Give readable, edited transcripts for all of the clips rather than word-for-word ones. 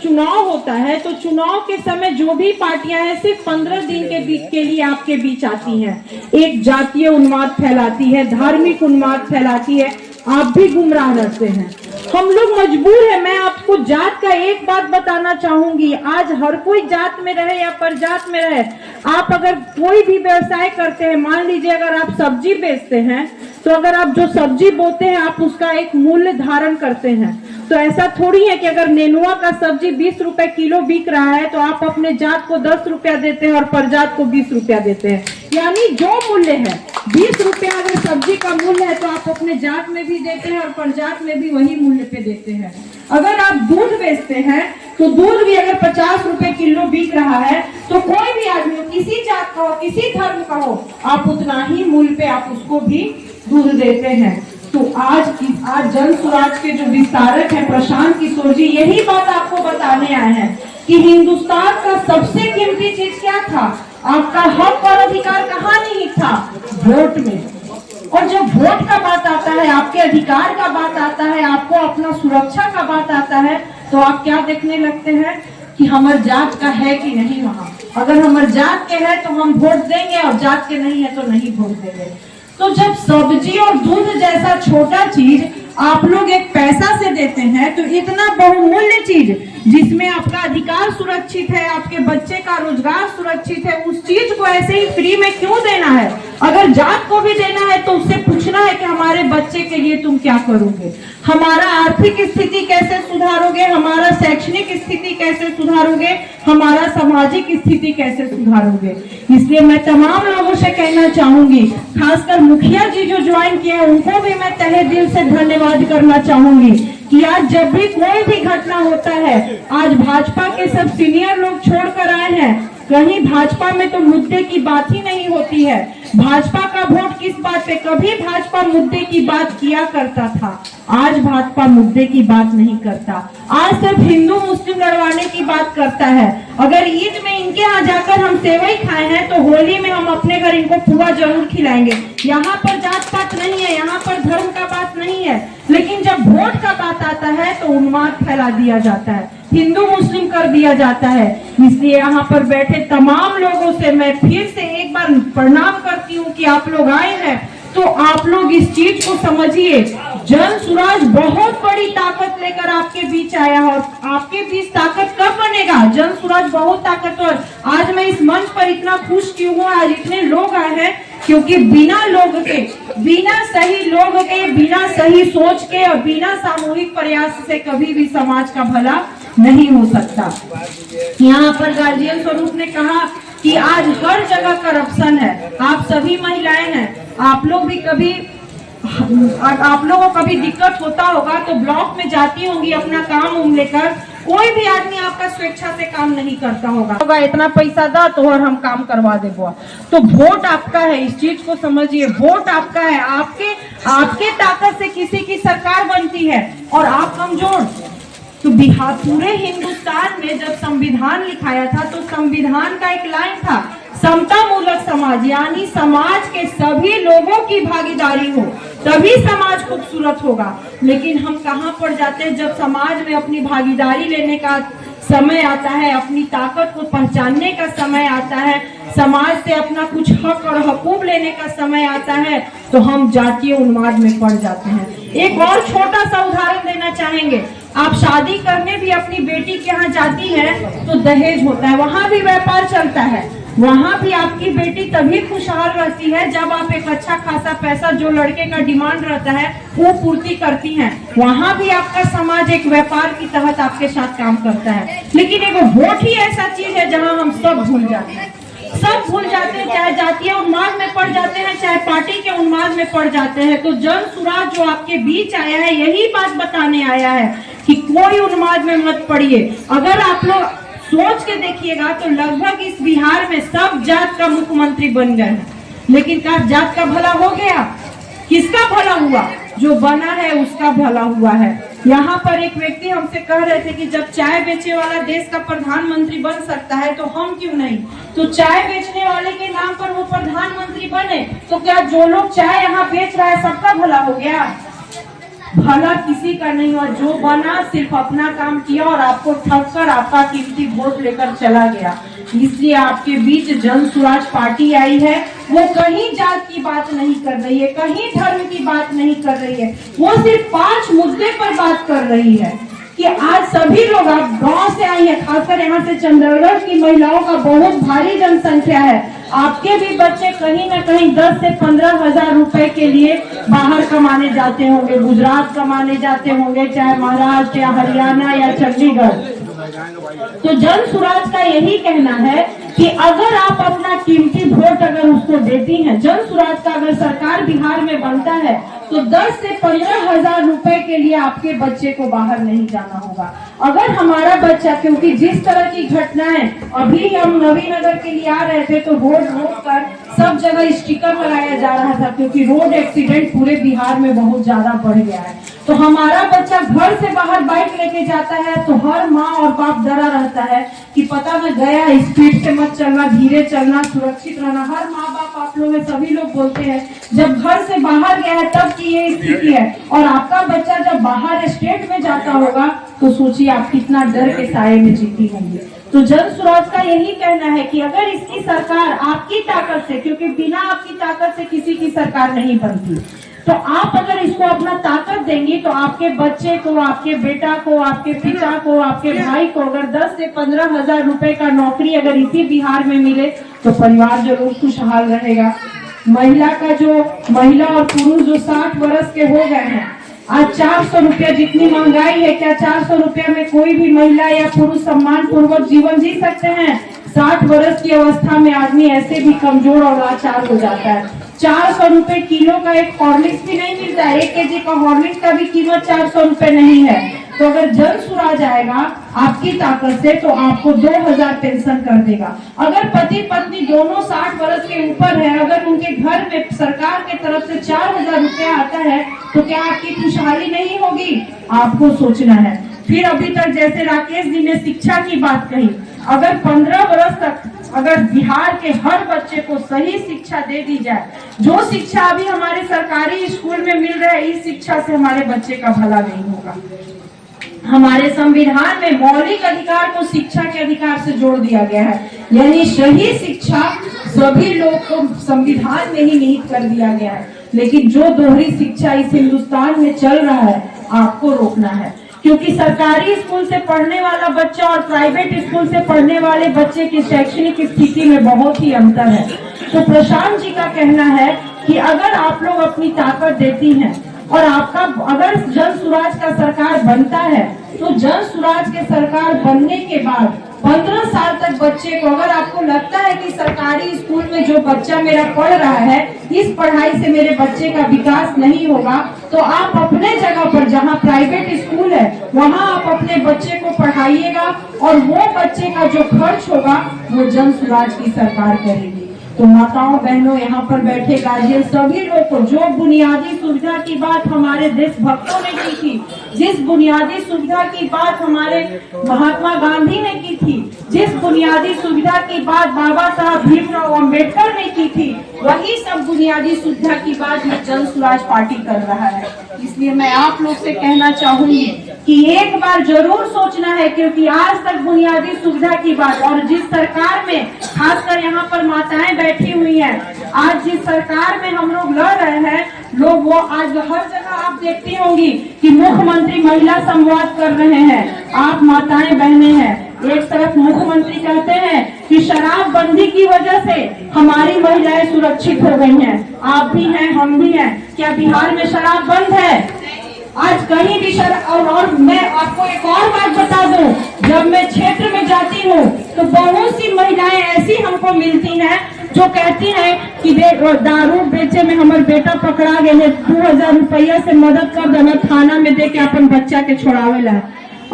चुनाव होता है तो चुनाव के समय जो भी पार्टियां हैं सिर्फ 15 दिन के लिए आपके बीच आती हैं, एक जातीय उन्माद फैलाती है, धार्मिक उन्माद फैलाती है, आप भी गुमराह रहते हैं। हम लोग मजबूर है। मैं आपको जात का एक बात बताना चाहूंगी, आज हर कोई जात में रहे या परजात में रहे, आप अगर कोई भी व्यवसाय करते हैं, मान लीजिए अगर आप सब्जी बेचते हैं, तो अगर आप जो सब्जी बोते हैं आप उसका एक मूल्य धारण करते हैं। तो ऐसा थोड़ी है कि अगर नेनुआ का सब्जी 20 रुपए किलो बिक रहा है तो आप अपने जात को 10 रुपया देते हैं और परजात को 20 रुपया देते हैं। यानी जो मूल्य है 20 रुपया अगर सब्जी का मूल्य है तो आप अपने जात में भी देते हैं और परजात में भी वही मूल्य पे देते हैं। अगर आप दूध बेचते हैं तो दूध भी अगर 50 रुपए किलो बिक रहा है तो कोई भी आदमी हो, किसी जात का हो, किसी धर्म का हो, आप उतना ही मूल्य पे आप उसको भी दूध देते हैं। तो आज जन स्वराज के जो विस्तारक हैं प्रशांत किशोर जी यही बात आपको बताने आए हैं कि हिंदुस्तान का सबसे कीमती चीज क्या था, आपका हक और अधिकार कहाँ नहीं था, वोट में। और जब वोट का बात आता है, आपके अधिकार का बात आता है, आपको अपना सुरक्षा का बात आता है, तो आप क्या देखने लगते हैं कि हमारे जात का है कि नहीं। वहाँ अगर हमारे जात के है तो हम वोट देंगे और जात के नहीं है तो नहीं वोट देंगे। तो जब सब्जी और दूध जैसा छोटा चीज आप लोग एक पैसा से देते हैं, तो इतना बहुमूल्य चीज जिसमें आपका अधिकार सुरक्षित है, आपके बच्चे का रोजगार सुरक्षित है, उस चीज को ऐसे ही फ्री में क्यों देना है। अगर जात को भी देना है तो उससे पूछना है कि हमारे बच्चे के लिए तुम क्या करोगे, हमारा आर्थिक स्थिति कैसे सुधारोगे, हमारा शैक्षणिक स्थिति कैसे सुधारोगे, हमारा सामाजिक स्थिति कैसे सुधारोगे। इसलिए मैं तमाम लोगों से कहना चाहूंगी, खासकर मुखिया जी जो ज्वाइन किए हैं उनको भी मैं तहे दिल से धन्यवाद करना चाहूंगी कि आज जब भी कोई भी घटना होता है, आज भाजपा के सब सीनियर लोग छोड़कर आए हैं। कहीं भाजपा में तो मुद्दे की बात ही नहीं होती है। भाजपा का वोट किस बात पे, कभी भाजपा मुद्दे की बात किया करता था, आज भाजपा मुद्दे की बात नहीं करता, आज सिर्फ हिंदू मुस्लिम लड़वाने की बात करता है। अगर ईद में इनके यहाँ जाकर हम सेवई खाए हैं तो होली में हम अपने घर इनको पुआ जरूर खिलाएंगे। यहाँ पर जात पात नहीं है, यहाँ पर धर्म का बात नहीं है, लेकिन जब वोट का बात आता है तो उन्माद फैला दिया जाता है, हिंदू मुस्लिम कर दिया जाता है। इसलिए यहाँ पर बैठे तमाम लोगों से मैं फिर से एक बार प्रणाम करती हूँ कि आप लोग आए हैं, तो आप लोग इस चीज को समझिए, जन स्वराज बहुत बड़ी ताकत लेकर आपके बीच आया है। और आपके बीच ताकत कब बनेगा, जन स्वराज बहुत ताकतवर। आज मैं इस मंच पर इतना खुश क्यों हूँ, आज इतने लोग आए हैं, क्योंकि बिना लोग के, बिना सही लोग के, बिना सही सोच के और बिना सामूहिक प्रयास से कभी भी समाज का भला नहीं हो सकता। यहाँ पर गार्जियन स्वरूप ने कहा कि आज हर जगह करप्शन है। आप सभी महिलाएं हैं, आप लोग भी कभी, आप लोगों को कभी दिक्कत होता होगा तो ब्लॉक में जाती होंगी अपना काम लेकर, कोई भी आदमी आपका स्वेच्छा से काम नहीं करता होगा, इतना पैसा दा तो और हम काम करवा दे बुआ। तो वोट आपका है, इस चीज को समझिए, वोट आपका है। आपके ताकत से किसी की सरकार बनती है और आप कमजोर। तो बिहार, पूरे हिंदुस्तान में जब संविधान लिखाया था तो संविधान का एक लाइन था, समता मूलक समाज, यानी समाज के सभी लोगों की भागीदारी हो तभी समाज खूबसूरत होगा। लेकिन हम कहाँ पड़ जाते हैं, जब समाज में अपनी भागीदारी लेने का समय आता है, अपनी ताकत को पहचानने का समय आता है, समाज से अपना कुछ हक और हकूक लेने का समय आता है, तो हम जातीय उन्माद में पड़ जाते हैं। एक और छोटा सा उदाहरण देना चाहेंगे, आप शादी करने भी अपनी बेटी के यहाँ जाती है तो दहेज होता है, वहाँ भी व्यापार चलता है, वहाँ भी आपकी बेटी तभी खुशहाल रहती है जब आप एक अच्छा खासा पैसा जो लड़के का डिमांड रहता है वो पूर्ति करती हैं। वहाँ भी आपका समाज एक व्यापार की तहत आपके साथ काम करता है। लेकिन एक वोट ही ऐसा चीज है जहाँ हम सब भूल जाते हैं, सब भूल जाते हैं, चाहे जातीय उन्माद में पड़ जाते हैं, चाहे पार्टी के उन्माद में पड़ जाते हैं। तो जन स्वराज जो आपके बीच आया है यही बात बताने आया है कि कोई उन्माद में मत पड़िए। अगर आप लोग सोच के देखिएगा तो लगभग इस बिहार में सब जात का मुख्यमंत्री बन गए हैं, लेकिन क्या जात का भला हो गया? किसका भला हुआ? जो बना है उसका भला हुआ है। यहाँ पर एक व्यक्ति हमसे कह रहे थे कि जब चाय बेचने वाला देश का प्रधानमंत्री बन सकता है तो हम क्यों नहीं? तो चाय बेचने वाले के नाम पर वो प्रधानमंत्री बने, तो क्या जो लोग चाय यहाँ बेच रहा है सबका भला हो गया? भला किसी का नहीं हुआ, जो बना सिर्फ अपना काम किया और आपको ठग कर आपका कीमती वोट लेकर चला गया। इसलिए आपके बीच जन स्वराज पार्टी आई है। वो कहीं जात की बात नहीं कर रही है, कहीं धर्म की बात नहीं कर रही है, वो सिर्फ 5 मुद्दे पर बात कर रही है कि आज सभी लोग, आप गांव से आई है, खासकर यहाँ से चंद्रगढ़ की महिलाओं का बहुत भारी जनसंख्या है। आपके भी बच्चे कहीं ना कहीं 10 से 15 हजार रुपए के लिए बाहर कमाने जाते होंगे, गुजरात कमाने जाते होंगे, चाहे महाराष्ट्र या हरियाणा या चंडीगढ़। तो जन स्वराज का यही कहना है कि अगर आप अपना कीमती वोट अगर उसको देती हैं, जन स्वराज का अगर सरकार बिहार में बनता है तो 10 से 15 हजार रुपए के लिए आपके बच्चे को बाहर नहीं जाना होगा। अगर हमारा बच्चा, क्योंकि जिस तरह की घटनाएं, अभी हम नवीनगर के लिए आ रहे थे तो रोड रोक कर सब जगह स्टिकर लगाया जा रहा था, क्योंकि रोड एक्सीडेंट पूरे बिहार में बहुत ज्यादा बढ़ गया है। तो हमारा बच्चा घर से बाहर बाइक लेके जाता है तो हर माँ और बाप डरा रहता है कि पता न गया, स्पीड से मत चलना, धीरे चलना, सुरक्षित रहना। हर माँ बाप, आप लोग में सभी लोग बोलते हैं जब घर से बाहर गया है तब की ये स्थिति है, और आपका बच्चा जब बाहर स्टेट में जाता होगा तो सोचिए आप कितना डर के साए में जीती होंगी। तो जन स्वराज का यही कहना है कि अगर इसकी सरकार आपकी ताकत से, क्योंकि बिना आपकी ताकत से किसी की सरकार नहीं बनती, तो आप अगर इसको अपना ताकत देंगी तो आपके बच्चे को, आपके बेटा को, आपके पिता को, आपके भाई को अगर 10 से 15 हजार रुपए का नौकरी अगर इसी बिहार में मिले तो परिवार जरूर खुशहाल रहेगा। महिला और पुरुष जो 60 वर्ष के हो गए हैं, आज 400 रुपया जितनी महंगाई है, क्या 400 रुपया में कोई भी महिला या पुरुष सम्मान पूर्वक जीवन जी सकते हैं? 60 वर्ष की अवस्था में आदमी ऐसे भी कमजोर और लाचार हो जाता है। 400 रुपए किलो का एक हॉर्लिक्स भी नहीं मिलता है, 1 केजी का हॉर्लिक्स का भी कीमत 400 रुपए नहीं है। तो अगर जन स्वराज आएगा आपकी ताकत से तो आपको 2000 पेंशन कर देगा। अगर पति पत्नी दोनों 60 वर्ष के ऊपर है, अगर उनके घर में सरकार के तरफ से 4000 रुपया आता है तो क्या आपकी खुशहाली नहीं होगी? आपको सोचना है। फिर अभी तक जैसे राकेश जी ने शिक्षा की बात कही, अगर 15 वर्ष तक अगर बिहार के हर बच्चे को सही शिक्षा दे दी जाए, जो शिक्षा अभी हमारे सरकारी स्कूल में मिल रहा है, इस शिक्षा से हमारे बच्चे का भला नहीं होगा। हमारे संविधान में मौलिक अधिकार को शिक्षा के अधिकार से जोड़ दिया गया है, यानी सही शिक्षा सभी लोग को संविधान में ही निहित कर दिया गया है। लेकिन जो दोहरी शिक्षा इस हिंदुस्तान में चल रहा है, आपको रोकना है, क्योंकि सरकारी स्कूल से पढ़ने वाला बच्चा और प्राइवेट स्कूल से पढ़ने वाले बच्चे की शैक्षणिक स्थिति में बहुत ही अंतर है। तो प्रशांत जी का कहना है कि अगर आप लोग अपनी ताकत देती हैं और आपका अगर जन स्वराज का सरकार बनता है तो जन स्वराज के सरकार बनने के बाद 15 साल तक बच्चे को, अगर आपको लगता है कि सरकारी स्कूल में जो बच्चा मेरा पढ़ रहा है, इस पढ़ाई से मेरे बच्चे का विकास नहीं होगा, तो आप अपने जगह पर जहां प्राइवेट स्कूल है वहां आप अपने बच्चे को पढ़ाइएगा और वो बच्चे का जो खर्च होगा वो जन स्वराज की सरकार करेगी। तो माताओं बहनों, यहाँ पर बैठे गार्जियन सभी लोग को, जो बुनियादी सुविधा की बात हमारे देशभक्तों ने की थी, जिस बुनियादी सुविधा की बात हमारे महात्मा गांधी ने की थी, जिस बुनियादी सुविधा की बात बाबा साहब भीमराव अम्बेडकर ने की थी, वही सब बुनियादी सुविधा की बात ये जन स्वराज पार्टी कर रहा है। इसलिए मैं आप लोग से कहना चाहूंगी कि एक बार जरूर सोचना है, क्योंकि आज तक बुनियादी सुविधा की बात, और जिस सरकार में खासकर यहाँ पर माताएं बैठी हुई हैं, आज जिस सरकार में हम लोग लड़ रहे हैं, लोग वो आज हर जगह आप देखती होंगी कि मुख्यमंत्री महिला संवाद कर रहे हैं। आप माताएं बहनें हैं, एक तरफ मुख्यमंत्री कहते हैं कि शराब बंदी की वजह से हमारी महिलाएं सुरक्षित हो गई हैं, आप भी हैं, हम भी हैं। क्या बिहार में शराब बंद है? आज कहीं भी और मैं आपको एक और बात बता दूं, जब मैं क्षेत्र में जाती हूँ तो बहुत सी महिलाएं ऐसी हमको मिलती हैं जो कहती हैं कि दारू बेचे में हमारे बेटा पकड़ा गए, 2000 रुपया से मदद कर देना, थाना में दे के अपन बच्चा के छोड़ावे ला।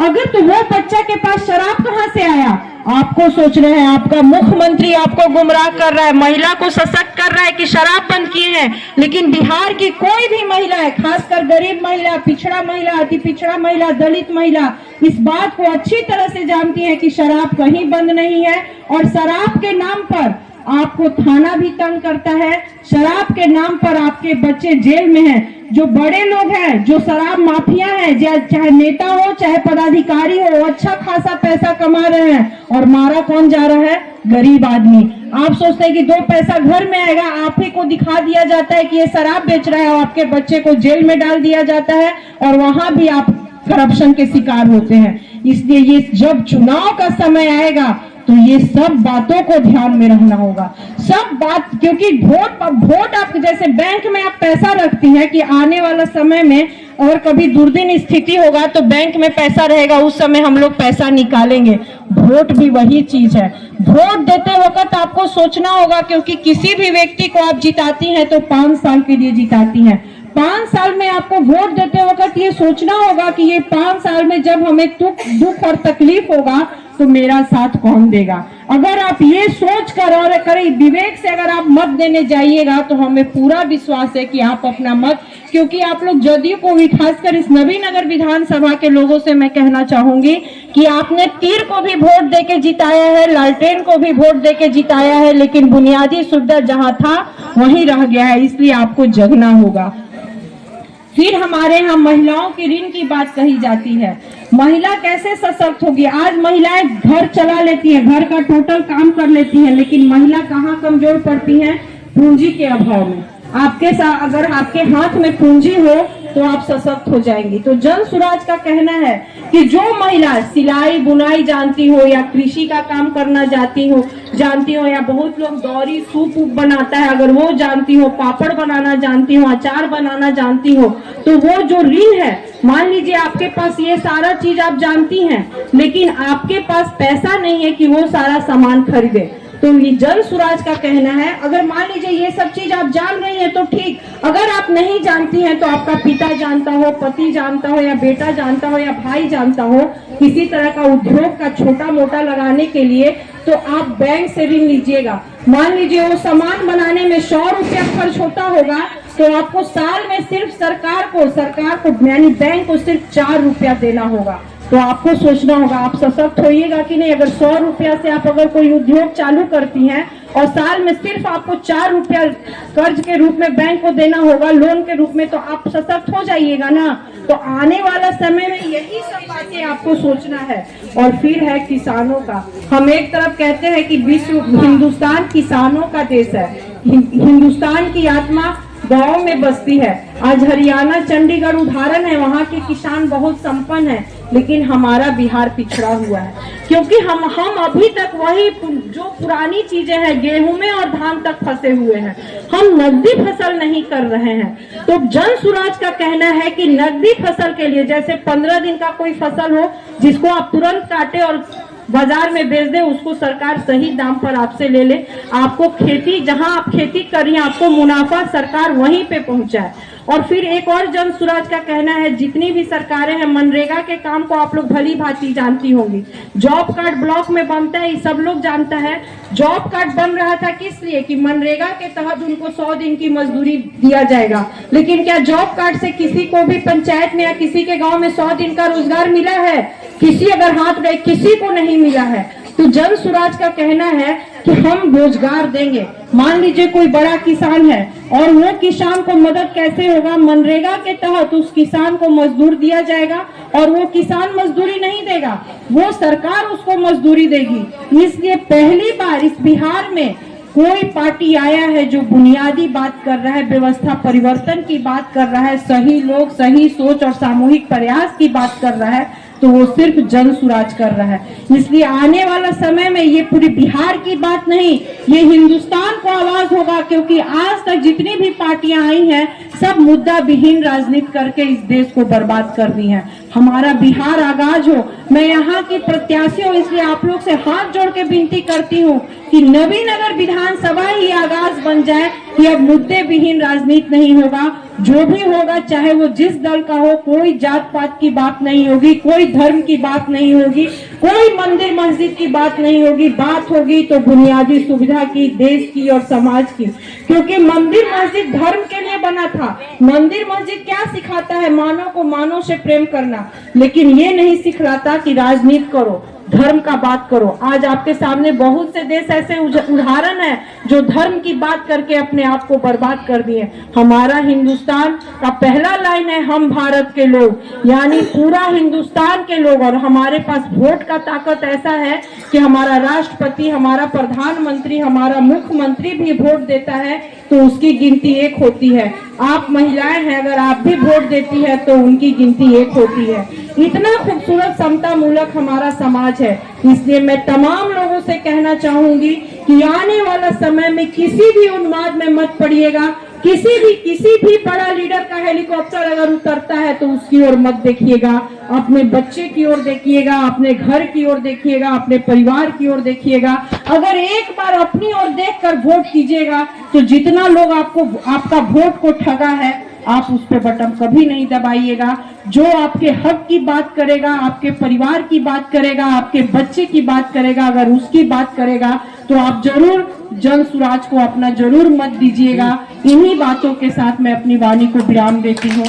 अगर तो वो बच्चा के पास शराब कहाँ से आया? आपको सोच रहे हैं, आपका मुख्यमंत्री आपको गुमराह कर रहा है, महिला को सशक्त कर रहा है कि शराब बंद किए हैं, लेकिन बिहार की कोई भी महिला है, खासकर गरीब महिला, पिछड़ा महिला, अति पिछड़ा महिला, दलित महिला, इस बात को अच्छी तरह से जानती है कि शराब कहीं बंद नहीं है। और शराब के नाम पर आपको थाना भी तंग करता है। शराब के नाम पर आपके बच्चे जेल में हैं। जो बड़े लोग हैं, जो शराब माफिया हैं, चाहे नेता हो चाहे पदाधिकारी हो, अच्छा खासा पैसा कमा रहे हैं और मारा कौन जा रहा है? गरीब आदमी। आप सोचते हैं कि 2 पैसा घर में आएगा, आप ही को दिखा दिया जाता है कि ये शराब बेच रहा है और आपके बच्चे को जेल में डाल दिया जाता है और वहां भी आप करप्शन के शिकार होते हैं। इसलिए ये जब चुनाव का समय आएगा तो ये सब बातों को ध्यान में रखना होगा। सब बात, क्योंकि वोट आप जैसे बैंक में आप पैसा रखती हैं कि आने वाला समय में और कभी दुर्दिन स्थिति होगा तो बैंक में पैसा रहेगा, उस समय हम लोग पैसा निकालेंगे। वोट भी वही चीज है। वोट देते वक्त आपको सोचना होगा, क्योंकि किसी भी व्यक्ति को आप जिताती हैं तो 5 साल के लिए जिताती हैं। 5 साल में आपको वोट देते वक्त ये सोचना होगा कि ये 5 साल में जब हमें दुख और तकलीफ होगा तो मेरा साथ कौन देगा। अगर आप ये सोच कर और करें विवेक से अगर आप मत देने जाइएगा तो हमें पूरा विश्वास है कि आप अपना मत, क्योंकि आप लोग जदयू को भी, खासकर इस नवीनगर विधानसभा के लोगों से मैं कहना चाहूंगी कि आपने तीर को भी वोट देके जिताया है, लालटेन को भी वोट देके जिताया है, लेकिन बुनियादी सुविधा जहां था वहीं रह गया है। इसलिए आपको जगना होगा। फिर हमारे यहाँ महिलाओं की ऋण की बात कही जाती है। महिला कैसे सशक्त होगी? आज महिलाएं घर चला लेती हैं, घर का टोटल काम कर लेती हैं, लेकिन महिला कहाँ कमजोर पड़ती है? पूंजी के अभाव में। आपके साथ अगर आपके हाथ में पूंजी हो तो आप सशक्त हो जाएंगी। तो जन सुराज का कहना है कि जो महिला सिलाई बुनाई जानती हो या कृषि का काम करना जानती हो या बहुत लोग दौरी सूप बनाता है, अगर वो जानती हो, पापड़ बनाना जानती हो, अचार बनाना जानती हो, तो वो जो ऋण है, मान लीजिए आपके पास ये सारा चीज आप जानती हैं, लेकिन आपके पास पैसा नहीं है कि वो सारा सामान खरीदे, तो ये जन सुराज का कहना है अगर मान लीजिए ये सब चीज आप जान रही हैं तो ठीक, अगर आप नहीं जानती हैं तो आपका पिता जानता हो, पति जानता हो या बेटा जानता हो या भाई जानता हो किसी तरह का उद्योग का छोटा मोटा लगाने के लिए, तो आप बैंक से ऋण लीजिएगा। मान लीजिए वो सामान बनाने में 100 रुपया खर्च होता होगा तो आपको साल में सिर्फ सरकार को यानी बैंक को सिर्फ 4 रुपया देना होगा। तो आपको सोचना होगा आप सशक्त होइएगा कि नहीं। अगर 100 रुपया से आप अगर कोई उद्योग चालू करती हैं और साल में सिर्फ आपको 4 रुपया कर्ज के रूप में बैंक को देना होगा, लोन के रूप में, तो आप सशक्त हो जाइएगा ना। तो आने वाला समय में यही सब बातें आपको सोचना है। और फिर है किसानों का। हम एक तरफ कहते हैं कि हिंदुस्तान किसानों का देश है, हिंदुस्तान की आत्मा गांव में बसती है। आज हरियाणा चंडीगढ़ उदाहरण है, वहाँ के किसान बहुत संपन्न है, लेकिन हमारा बिहार पिछड़ा हुआ है, क्योंकि हम अभी तक वही जो पुरानी चीजें हैं, गेहूं में और धान तक फंसे हुए हैं। हम नकदी फसल नहीं कर रहे हैं। तो जन सुराज का कहना है कि नकदी फसल के लिए, जैसे 15 दिन का कोई फसल हो जिसको आप तुरंत काटे और बाजार में बेच दे, उसको सरकार सही दाम पर आपसे ले ले। आपको खेती, जहां आप खेती करिए, आपको मुनाफा सरकार वहीं पे पहुंचाए। और फिर एक और जन सुराज का कहना है, जितनी भी सरकारें हैं, मनरेगा के काम को आप लोग भली भांति जानती होंगी। जॉब कार्ड ब्लॉक में बनता है, ये सब लोग जानता है। जॉब कार्ड बन रहा था किस लिए? कि मनरेगा के तहत उनको 100 दिन की मजदूरी दिया जाएगा। लेकिन क्या जॉब कार्ड से किसी को भी पंचायत में या किसी के गाँव में 100 दिन का रोजगार मिला है? किसी अगर हाथ उठाए, किसी को नहीं मिला है। तो जन सुराज का कहना है कि हम रोजगार देंगे। मान लीजिए कोई बड़ा किसान है और वो किसान को मदद कैसे होगा? मनरेगा के तहत उस किसान को मजदूर दिया जाएगा और वो किसान मजदूरी नहीं देगा, वो सरकार उसको मजदूरी देगी। इसलिए पहली बार इस बिहार में कोई पार्टी आया है जो बुनियादी बात कर रहा है, व्यवस्था परिवर्तन की बात कर रहा है, सही लोग, सही सोच और सामूहिक प्रयास की बात कर रहा है, तो वो सिर्फ जन सुराज कर रहा है। इसलिए आने वाला समय में ये पूरी बिहार की बात नहीं, ये हिंदुस्तान को आवाज होगा, क्योंकि आज तक जितनी भी पार्टियां आई हैं सब मुद्दा विहीन राजनीति करके इस देश को बर्बाद कर दी हैं। हमारा बिहार आगाज हो। मैं यहाँ की प्रत्याशी हूँ, इसलिए आप लोग से हाथ जोड़ के विनती करती हूँ कि नवीनगर विधानसभा ही आगाज बन जाए कि अब मुद्दे विहीन राजनीति नहीं होगा। जो भी होगा, चाहे वो जिस दल का हो, कोई जात पात की बात नहीं होगी, कोई धर्म की बात नहीं होगी, कोई मंदिर मस्जिद की बात नहीं होगी। बात होगी तो बुनियादी सुविधा की, देश की और समाज की। क्योंकि मंदिर मस्जिद धर्म के लिए बना था। मंदिर मस्जिद क्या सिखाता है? मानव को मानव से प्रेम करना, लेकिन ये नहीं सिखलाता कि राजनीति करो। धर्म का बात करो। आज आपके सामने बहुत से देश ऐसे उदाहरण है जो धर्म की बात करके अपने आप को बर्बाद कर दिए। हमारा हिंदुस्तान का पहला लाइन है हम भारत के लोग, यानी पूरा हिंदुस्तान के लोग। और हमारे पास वोट का ताकत ऐसा है कि हमारा राष्ट्रपति, हमारा प्रधानमंत्री, हमारा मुख्यमंत्री भी वोट देता है तो उसकी गिनती 1 होती है। आप महिलाएं हैं, अगर आप भी वोट देती है तो उनकी गिनती 1 होती है। इतना खूबसूरत समता मूलक हमारा समाज है। इसलिए मैं तमाम लोगों से कहना चाहूंगी कि आने वाला समय में किसी भी उन्माद में मत पड़िएगा। किसी भी बड़ा लीडर का हेलीकॉप्टर अगर उतरता है तो उसकी ओर मत देखिएगा, अपने बच्चे की ओर देखिएगा, अपने घर की ओर देखिएगा, अपने परिवार की ओर देखिएगा। अगर एक बार अपनी ओर देखकर वोट कीजिएगा तो जितना लोग आपका वोट को ठगा है, आप उस पे बटन कभी नहीं दबाइएगा। जो आपके हक की बात करेगा, आपके परिवार की बात करेगा, आपके बच्चे की बात करेगा, अगर उसकी बात करेगा तो आप जरूर जन सुराज को अपना जरूर मत दीजिएगा। इन्हीं बातों के साथ मैं अपनी वाणी को विराम देती हूँ।